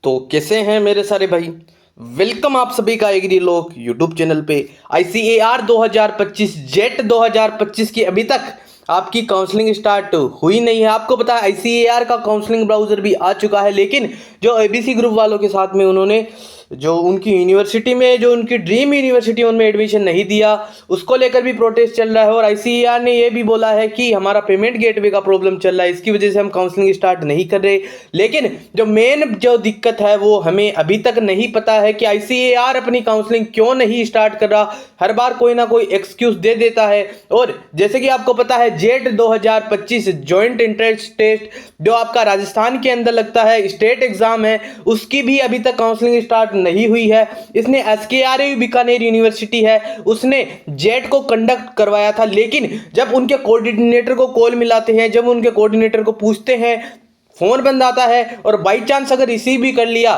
तो कैसे हैं मेरे सारे भाई। वेलकम आप सभी का एग्री लोक यूट्यूब चैनल पे। ICAR 2025 जेट 2025 की अभी तक आपकी काउंसलिंग स्टार्ट हुई नहीं है। आपको पता है ICAR का काउंसलिंग ब्राउज़र भी आ चुका है, लेकिन जो ABC ग्रुप वालों के साथ में उन्होंने जो उनकी यूनिवर्सिटी में जो उनकी ड्रीम यूनिवर्सिटी उनमें एडमिशन नहीं दिया, उसको लेकर भी प्रोटेस्ट चल रहा है। और ICAR ने ये भी बोला है कि हमारा पेमेंट गेटवे का प्रॉब्लम चल रहा है, इसकी वजह से हम काउंसलिंग स्टार्ट नहीं कर रहे। लेकिन जो मेन जो दिक्कत है वो हमें अभी तक नहीं पता है कि ICAR अपनी काउंसलिंग क्यों नहीं स्टार्ट कर रहा। हर बार कोई ना कोई एक्सक्यूज दे देता है। और जैसे कि आपको पता है जेट 2025 जॉइंट एंट्रेंस टेस्ट जो आपका राजस्थान के अंदर लगता है, स्टेट एग्जाम है, उसकी भी अभी तक काउंसलिंग स्टार्ट नहीं हुई है। इसने SKRU बीकानेर यूनिवर्सिटी है, उसने जेट को कंडक्ट करवाया था, लेकिन जब उनके कोऑर्डिनेटर को कॉल मिलाते हैं, जब उनके कोऑर्डिनेटर को पूछते हैं, फोन बंद आता है। और बाई चांस अगर रिसीव भी कर लिया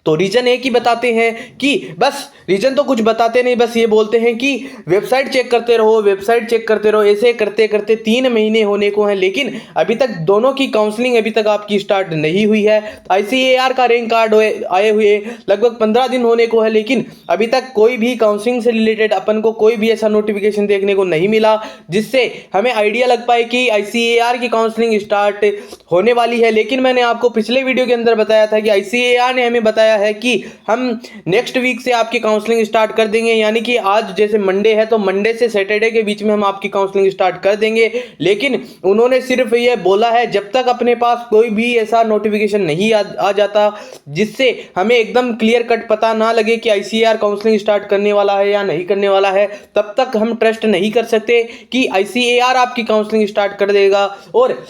तो रीजन एक ही बताते हैं कि बस रीजन तो कुछ बताते नहीं, बस ये बोलते हैं कि वेबसाइट चेक करते रहो, वेबसाइट चेक करते रहो। ऐसे करते करते 3 महीने होने को हैं, लेकिन अभी तक दोनों की काउंसलिंग अभी तक आपकी स्टार्ट नहीं हुई है। ICAR का रैंक कार्ड आए हुए लगभग 15 दिन होने को है, लेकिन अभी तक कोई भी काउंसलिंग से रिलेटेड अपन को कोई भी ऐसा नोटिफिकेशन देखने को नहीं मिला जिससे हमें आइडिया लग पाए कि ICAR की काउंसलिंग स्टार्ट होने वाली है। लेकिन मैंने आपको पिछले वीडियो के अंदर बताया था कि ICAR ने हमें बताया है कि हम नेक्स्ट वीक से आपकी काउंसलिंग स्टार्ट कर देंगे, यानी कि आज जैसे मंडे है तो मंडे से सैटरडे के बीच में हम आपकी काउंसलिंग स्टार्ट कर देंगे। लेकिन उन्होंने सिर्फ ये बोला है जब तक अपने पास कोई भी ऐसा नोटिफिकेशन नहीं आ जाता जिससे हमें एकदम क्लियर कट पता ना लगे कि ICAR काउंसलिंग स्टार्ट करने वाला है या नहीं करने वाला है, तब तक हम ट्रस्ट नहीं कर सकते कि ICAR आपकी काउंसलिंग स्टार्ट कर देगा। और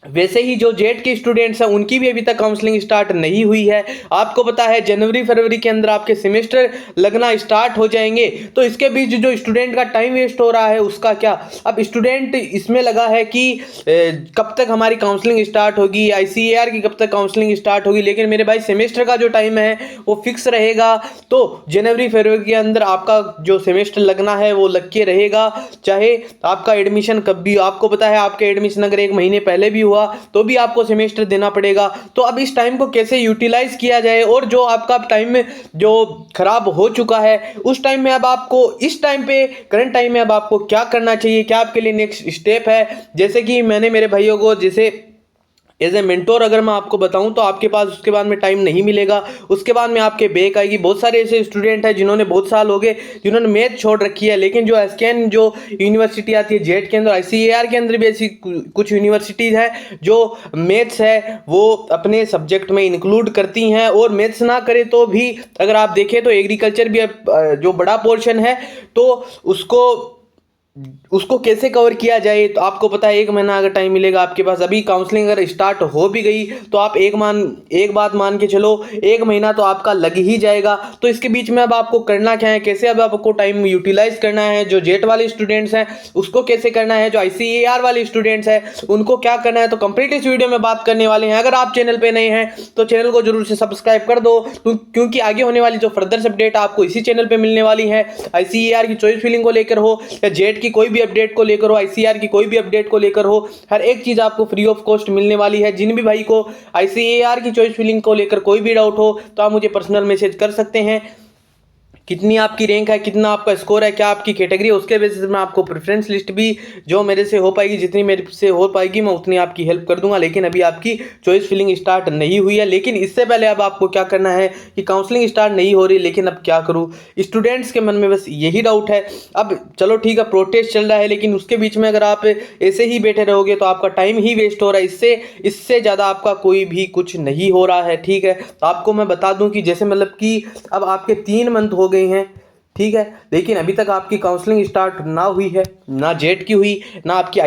वैसे ही जो जेट के स्टूडेंट्स हैं उनकी भी अभी तक काउंसलिंग स्टार्ट नहीं हुई है। आपको पता है जनवरी फरवरी के अंदर आपके सेमेस्टर लगना स्टार्ट हो जाएंगे, तो इसके बीच जो स्टूडेंट का टाइम वेस्ट हो रहा है उसका क्या। अब स्टूडेंट इसमें लगा है कि कब तक हमारी काउंसलिंग स्टार्ट होगी, ICAR की कब तक काउंसलिंग स्टार्ट होगी। लेकिन मेरे भाई सेमेस्टर का जो टाइम है वो फिक्स रहेगा, तो जनवरी फरवरी के अंदर आपका जो सेमेस्टर लगना है वो लग के रहेगा, चाहे आपका एडमिशन कब भी। आपको पता है आपके एडमिशन अगर 1 महीने पहले भी हुआ तो भी आपको सेमेस्टर देना पड़ेगा। तो अब इस टाइम को कैसे यूटिलाइज किया जाए, और जो आपका टाइम में जो खराब हो चुका है उस टाइम में अब आपको इस टाइम पे करंट टाइम में अब आपको क्या करना चाहिए, क्या आपके लिए नेक्स्ट स्टेप है। जैसे कि मैंने मेरे भाइयों को जैसे एज ए मेंटोर अगर मैं आपको बताऊं तो आपके पास उसके बाद में टाइम नहीं मिलेगा, उसके बाद में आपके बैक आएगी। बहुत सारे ऐसे स्टूडेंट हैं जिन्होंने बहुत साल हो गए जिन्होंने मैथ छोड़ रखी है, लेकिन जो SKN जो यूनिवर्सिटी आती है जेट के अंदर, ICAR के अंदर भी ऐसी कुछ यूनिवर्सिटीज़ हैं जो मैथ्स है वो अपने सब्जेक्ट में इंक्लूड करती हैं। और मैथ्स ना करे तो भी अगर आप देखें तो एग्रीकल्चर भी जो बड़ा पोर्शन है तो उसको कैसे कवर किया जाए। तो आपको पता है 1 महीना अगर टाइम मिलेगा आपके पास, अभी काउंसलिंग अगर स्टार्ट हो भी गई तो आप एक बात मान के चलो 1 महीना तो आपका लग ही जाएगा। तो इसके बीच में अब आपको करना क्या है, कैसे अब आपको टाइम यूटिलाइज करना है। जो जेट वाले स्टूडेंट्स हैं उसको कैसे करना है, जो ICAR वाले स्टूडेंट्स हैं उनको क्या करना है, तो कंप्लीट इस वीडियो में बात करने वाले हैं। अगर आप चैनल पर नए हैं तो चैनल को जरूर से सब्सक्राइब कर दो, क्योंकि आगे होने वाली जो फर्दर अपडेट आपको इसी चैनल पर मिलने वाली है। ICAR की चॉइस फिलिंग को लेकर हो या जेट की कोई भी अपडेट को लेकर हो, ICAR की कोई भी अपडेट को लेकर हो, हर एक चीज आपको फ्री ऑफ कॉस्ट मिलने वाली है। जिन भी भाई को ICAR की चॉइस फिलिंग को लेकर कोई भी डाउट हो तो आप मुझे पर्सनल मैसेज कर सकते हैं। कितनी आपकी रैंक है, कितना आपका स्कोर है, क्या आपकी कैटेगरी है, उसके बेसिस में आपको प्रेफरेंस लिस्ट भी जो मेरे से हो पाएगी, जितनी मेरे से हो पाएगी मैं उतनी आपकी हेल्प कर दूंगा। लेकिन अभी आपकी चॉइस फिलिंग स्टार्ट नहीं हुई है। लेकिन इससे पहले अब आपको क्या करना है कि काउंसलिंग स्टार्ट नहीं हो रही, लेकिन अब क्या करूँ, स्टूडेंट्स के मन में बस यही डाउट है। अब चलो ठीक है प्रोटेस्ट चल रहा है, लेकिन उसके बीच में अगर आप ऐसे ही बैठे रहोगे तो आपका टाइम ही वेस्ट हो रहा है, इससे ज़्यादा आपका कोई भी कुछ नहीं हो रहा है। ठीक है, तो आपको मैं बता दूं कि जैसे मतलब कि अब आपके 3 मंथ हो गए हैं, ठीक है, लेकिन अभी तक आपकी काउंसलिंग स्टार्ट ना हुई है, ना जेट की हुई, ना आपकी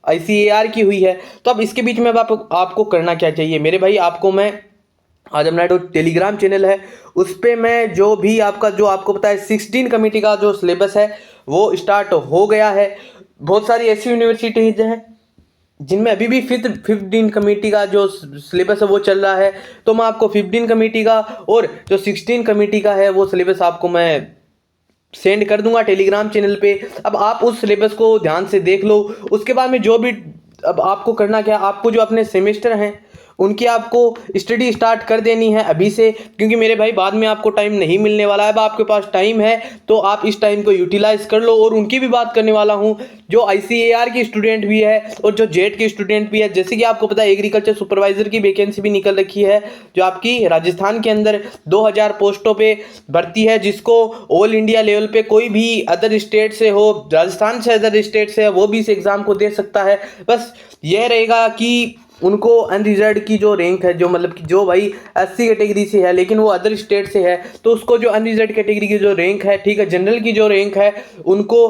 ICAR की हुई है। तो अब इसके बीच में अब आपको करना क्या चाहिए मेरे भाई। आपको मैं आज अपना जो टेलीग्राम चैनल है उस पर मैं जो भी आपका जो आपको पता है 16 कमेटी का जो सिलेबस है वो स्टार्ट हो गया है। बहुत सारी ऐसी यूनिवर्सिटीज हैं जिनमें अभी भी 15 कमेटी का जो सिलेबस है वो चल रहा है, तो मैं आपको 15 कमेटी का और जो 16 कमेटी का है वो सिलेबस आपको मैं सेंड कर दूंगा टेलीग्राम चैनल पे। अब आप उस सिलेबस को ध्यान से देख लो। उसके बाद में जो भी अब आपको करना क्या, आपको जो अपने सेमेस्टर हैं उनकी आपको स्टडी स्टार्ट कर देनी है अभी से, क्योंकि मेरे भाई बाद में आपको टाइम नहीं मिलने वाला है। अब आपके पास टाइम है तो आप इस टाइम को यूटिलाइज कर लो। और उनकी भी बात करने वाला हूँ जो ICAR की स्टूडेंट भी है और जो जेट के स्टूडेंट भी है। जैसे कि आपको पता है एग्रीकल्चर सुपरवाइजर की वैकेंसी भी निकल रखी है जो आपकी राजस्थान के अंदर 2000 पोस्टों पे भर्ती है, जिसको ऑल इंडिया लेवल पे कोई भी अदर स्टेट से हो, राजस्थान से अदर स्टेट से है, वो भी इस एग्ज़ाम को दे सकता है। बस यह रहेगा कि उनको अनरिजर्व की जो रैंक है, जो मतलब कि जो भाई SC कैटेगरी से है लेकिन वो अदर स्टेट से है, तो उसको जो अनरिजर्व कैटेगरी की जो रैंक है, ठीक है, जनरल की जो रैंक है, उनको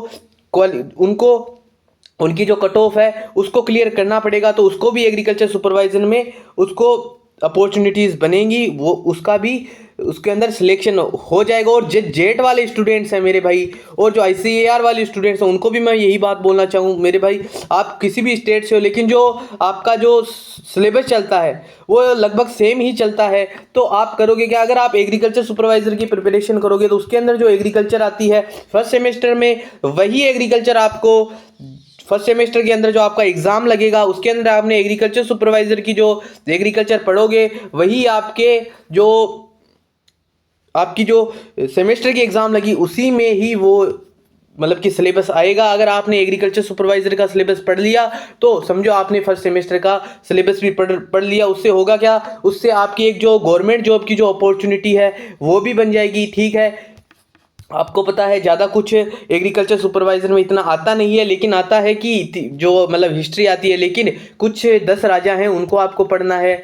उनकी जो कट ऑफ है उसको क्लियर करना पड़ेगा। तो उसको भी एग्रीकल्चर सुपरवाइजर में उसको अपॉर्चुनिटीज़ बनेंगी, वो उसका भी उसके अंदर सिलेक्शन हो जाएगा। और जेट वाले स्टूडेंट्स हैं मेरे भाई और जो ICAR वाले स्टूडेंट्स हैं उनको भी मैं यही बात बोलना चाहूँ मेरे भाई, आप किसी भी स्टेट से हो लेकिन जो आपका जो सिलेबस चलता है वो लगभग सेम ही चलता है। तो आप करोगे क्या, अगर आप एग्रीकल्चर सुपरवाइजर की प्रिपरेशन करोगे तो उसके अंदर जो एग्रीकल्चर आती है फर्स्ट सेमेस्टर में, वही एग्रीकल्चर आपको फर्स्ट सेमेस्टर के अंदर जो आपका एग्जाम लगेगा उसके अंदर आपने एग्रीकल्चर सुपरवाइजर की जो एग्रीकल्चर पढ़ोगे वही आपकी जो सेमेस्टर की एग्जाम लगी उसी में ही वो मतलब कि सिलेबस आएगा। अगर आपने एग्रीकल्चर सुपरवाइजर का सिलेबस पढ़ लिया तो समझो आपने फर्स्ट सेमेस्टर का सिलेबस भी पढ़ लिया। उससे होगा क्या, उससे आपकी एक जो गवर्नमेंट जॉब की जो अपॉर्चुनिटी है वो भी बन जाएगी। ठीक है, आपको पता है ज़्यादा कुछ एग्रीकल्चर सुपरवाइजर में इतना आता नहीं है, लेकिन आता है कि जो मतलब हिस्ट्री आती है, लेकिन कुछ 10 राजा हैं उनको आपको पढ़ना है।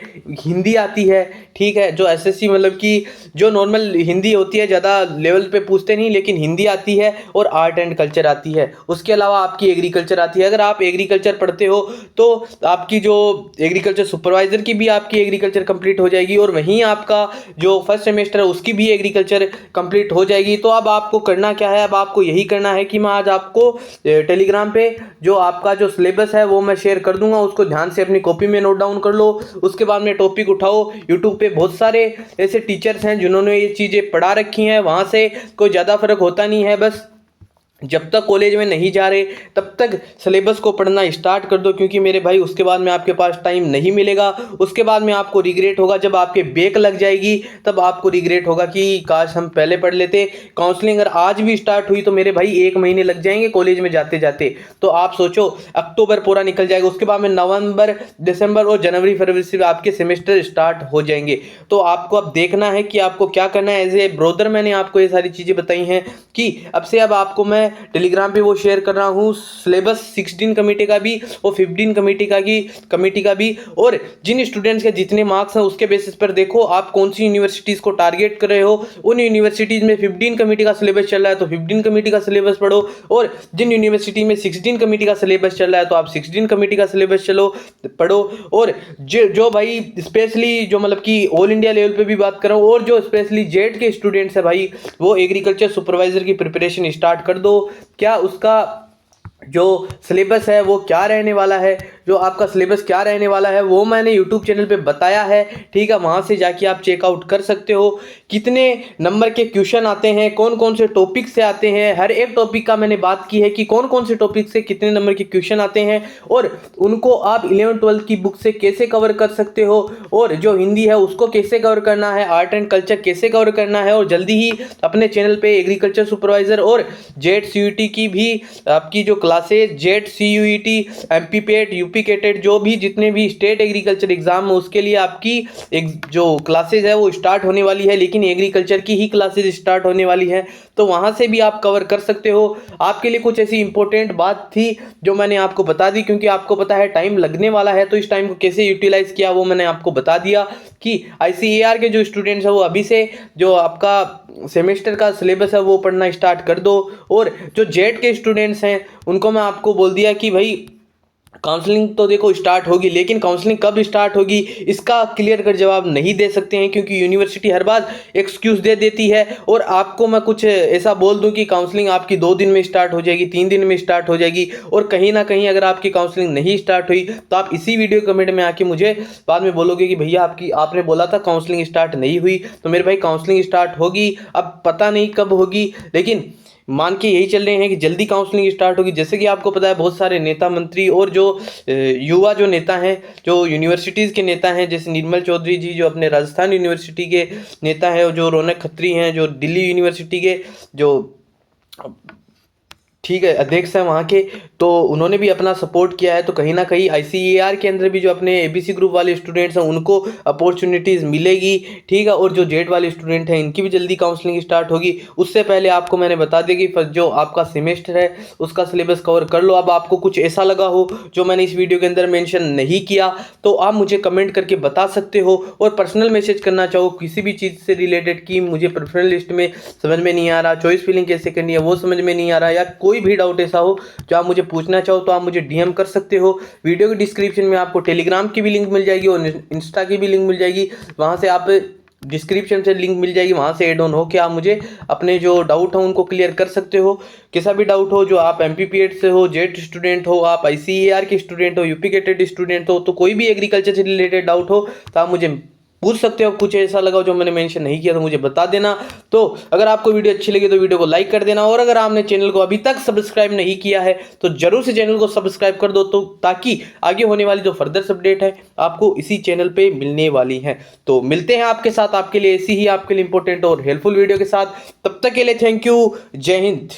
हिंदी आती है, ठीक है, जो SSC मतलब कि जो नॉर्मल हिंदी होती है, ज़्यादा लेवल पे पूछते नहीं, लेकिन हिंदी आती है और आर्ट एंड कल्चर आती है। उसके अलावा आपकी एग्रीकल्चर आती है। अगर आप एग्रीकल्चर पढ़ते हो तो आपकी जो एग्रीकल्चर सुपरवाइजर की भी आपकी एग्रीकल्चर कंप्लीट हो जाएगी और वहीं आपका जो फर्स्ट सेमेस्टर है उसकी भी एग्रीकल्चर कंप्लीट हो जाएगी। तो अब आपको करना क्या है, अब आपको यही करना है कि मैं आज आपको टेलीग्राम पे जो आपका जो सिलेबस है वो मैं शेयर कर दूंगा, उसको ध्यान से अपनी कॉपी में नोट डाउन कर लो। उसके बाद में टॉपिक उठाओ। यूट्यूब पे बहुत सारे ऐसे टीचर्स हैं जिन्होंने ये चीज़ें पढ़ा रखी हैं, वहाँ से कोई ज़्यादा फर्क होता नहीं है। बस जब तक कॉलेज में नहीं जा रहे तब तक सिलेबस को पढ़ना स्टार्ट कर दो, क्योंकि मेरे भाई उसके बाद में आपके पास टाइम नहीं मिलेगा। उसके बाद में आपको रिग्रेट होगा, जब आपके बैक लग जाएगी तब आपको रिग्रेट होगा कि काश हम पहले पढ़ लेते। काउंसलिंग अगर आज भी स्टार्ट हुई तो मेरे भाई 1 महीने लग जाएंगे कॉलेज में जाते जाते। तो आप सोचो अक्टूबर पूरा निकल जाएगा, उसके बाद में नवंबर, दिसंबर और जनवरी फरवरी से आपके सेमेस्टर स्टार्ट हो जाएंगे। तो आपको अब देखना है कि आपको क्या करना है। एज ए ब्रोदर मैंने आपको ये सारी चीज़ें बताई हैं कि अब से अब आपको मैं टेलीग्राम पे वो शेयर कर रहा हूँ सिलेबस 16 कमेटी का भी और 15 कमेटी का भी। और जिन स्टूडेंट्स के जितने मार्क्स हैं उसके बेसिस पर देखो आप कौन सी यूनिवर्सिटीज़ को टारगेट कर रहे हो। उन यूनिवर्सिटीज़ में 15 कमेटी का सिलेबस चल रहा है तो 15 कमेटी का सिलेबस पढ़ो, और जिन यूनिवर्सिटी में 16 कमेटी का सिलेबस चल रहा है तो आप 16 कमेटी का सिलेबस पढ़ो। और जो भाई स्पेशली जो मतलब कि ऑल इंडिया लेवल पे भी बात कर रहा हूँ, और जो स्पेशली जेट के स्टूडेंट्स है भाई वो एग्रीकल्चर सुपरवाइजर की प्रिपरेशन स्टार्ट कर दो। क्या उसका जो सिलेबस है वो क्या रहने वाला है, जो आपका सिलेबस क्या रहने वाला है वो मैंने यूट्यूब चैनल पे बताया है। ठीक है, वहाँ से जाके आप चेकआउट कर सकते हो कितने नंबर के क्वेश्चन आते हैं, कौन कौन से टॉपिक से आते हैं। हर एक टॉपिक का मैंने बात की है कि कौन कौन से टॉपिक से कितने नंबर के क्वेश्चन आते हैं और उनको आप 11th-12th की बुक से कैसे कवर कर सकते हो, और जो हिंदी है उसको कैसे कवर करना है, आर्ट एंड कल्चर कैसे कवर करना है। और जल्दी ही अपने चैनल पे एग्रीकल्चर सुपरवाइजर और जेट CUET की भी आपकी जो क्लासेज, जेट CUET, MP पेट, UP कैटेट, जो भी जितने भी स्टेट एग्रीकल्चर एग्जाम है उसके लिए आपकी एक जो क्लासेज है वो स्टार्ट होने वाली है, लेकिन एग्रीकल्चर की ही क्लासेज स्टार्ट होने वाली है। तो वहाँ से भी आप कवर कर सकते हो। आपके लिए कुछ ऐसी इंपॉर्टेंट बात थी जो मैंने आपको बता दी, क्योंकि आपको पता है टाइम लगने वाला है, तो इस टाइम को कैसे यूटिलाइज किया वो मैंने आपको बता दिया कि ICAR के जो स्टूडेंट्स हैं वो अभी से जो आपका सेमेस्टर का सिलेबस है वो पढ़ना स्टार्ट कर दो। और जो जेट के स्टूडेंट्स हैं उनको मैं आपको बोल दिया कि भाई काउंसलिंग तो देखो स्टार्ट होगी, लेकिन काउंसलिंग कब स्टार्ट होगी इसका क्लियर कर जवाब नहीं दे सकते हैं, क्योंकि यूनिवर्सिटी हर बार एक्सक्यूज़ दे देती है। और आपको मैं कुछ ऐसा बोल दूं कि काउंसलिंग आपकी 2 दिन में स्टार्ट हो जाएगी, 3 दिन में स्टार्ट हो जाएगी, और कहीं ना कहीं अगर आपकी काउंसलिंग नहीं स्टार्ट हुई तो आप इसी वीडियो कमेंट में आके मुझे बाद में बोलोगे कि भैया आपने बोला था काउंसलिंग स्टार्ट नहीं हुई। तो मेरे भाई काउंसलिंग स्टार्ट होगी, अब पता नहीं कब होगी, लेकिन मान के यही चल रहे हैं कि जल्दी काउंसलिंग स्टार्ट होगी। जैसे कि आपको पता है बहुत सारे नेता मंत्री और जो युवा जो नेता हैं, जो यूनिवर्सिटीज़ के नेता हैं, जैसे निर्मल चौधरी जी जो अपने राजस्थान यूनिवर्सिटी के नेता हैं, और जो रौनक खत्री हैं जो दिल्ली यूनिवर्सिटी के जो ठीक है अध्यक्ष हैं वहाँ के, तो उन्होंने भी अपना सपोर्ट किया है। तो कहीं ना कहीं ICAR के अंदर भी जो अपने ABC ग्रुप वाले स्टूडेंट्स हैं उनको अपॉर्चुनिटीज़ मिलेगी, ठीक है। और जो जेट वाले स्टूडेंट हैं इनकी भी जल्दी काउंसलिंग स्टार्ट होगी। उससे पहले आपको मैंने बता दिया कि जो आपका सेमेस्टर है उसका सिलेबस कवर कर लो। अब आपको कुछ ऐसा लगा हो जो मैंने इस वीडियो के अंदर मेंशन नहीं किया तो आप मुझे कमेंट करके बता सकते हो, और पर्सनल मैसेज करना चाहो किसी भी चीज़ से रिलेटेड कि मुझे प्रेफरेंस लिस्ट में समझ में नहीं आ रहा, चॉइस फिलिंग कैसे करनी है वो समझ में नहीं आ रहा, या कोई भी डाउट ऐसा हो जो आप मुझे पूछना चाहो तो आप मुझे DM कर सकते हो। वीडियो के डिस्क्रिप्शन में आपको टेलीग्राम की भी लिंक मिल जाएगी और इंस्टा की भी लिंक मिल जाएगी, वहां से आप डिस्क्रिप्शन से लिंक मिल जाएगी, वहां से ऐड ऑन हो के आप मुझे अपने जो डाउट हो उनको क्लियर कर सकते हो। कैसा भी डाउट हो, जो आप MPPH से हो, जेट स्टूडेंट हो, आप ICAR के स्टूडेंट हो, यूपी के टेट स्टूडेंट हो, तो कोई भी एग्रीकल्चर से रिलेटेड डाउट हो तो आप मुझे पूछ सकते हो। कुछ ऐसा लगा जो मैंने मेंशन नहीं किया तो मुझे बता देना। तो अगर आपको वीडियो अच्छी लगी तो वीडियो को लाइक कर देना, और अगर आपने चैनल को अभी तक सब्सक्राइब नहीं किया है तो जरूर से चैनल को सब्सक्राइब कर दो, तो ताकि आगे होने वाली जो फर्दर अपडेट है आपको इसी चैनल पे मिलने वाली है। तो मिलते हैं आपके साथ, आपके लिए ऐसी ही आपके लिए इंपॉर्टेंट और हेल्पफुल वीडियो के साथ। तब तक के लिए थैंक यू, जय हिंद।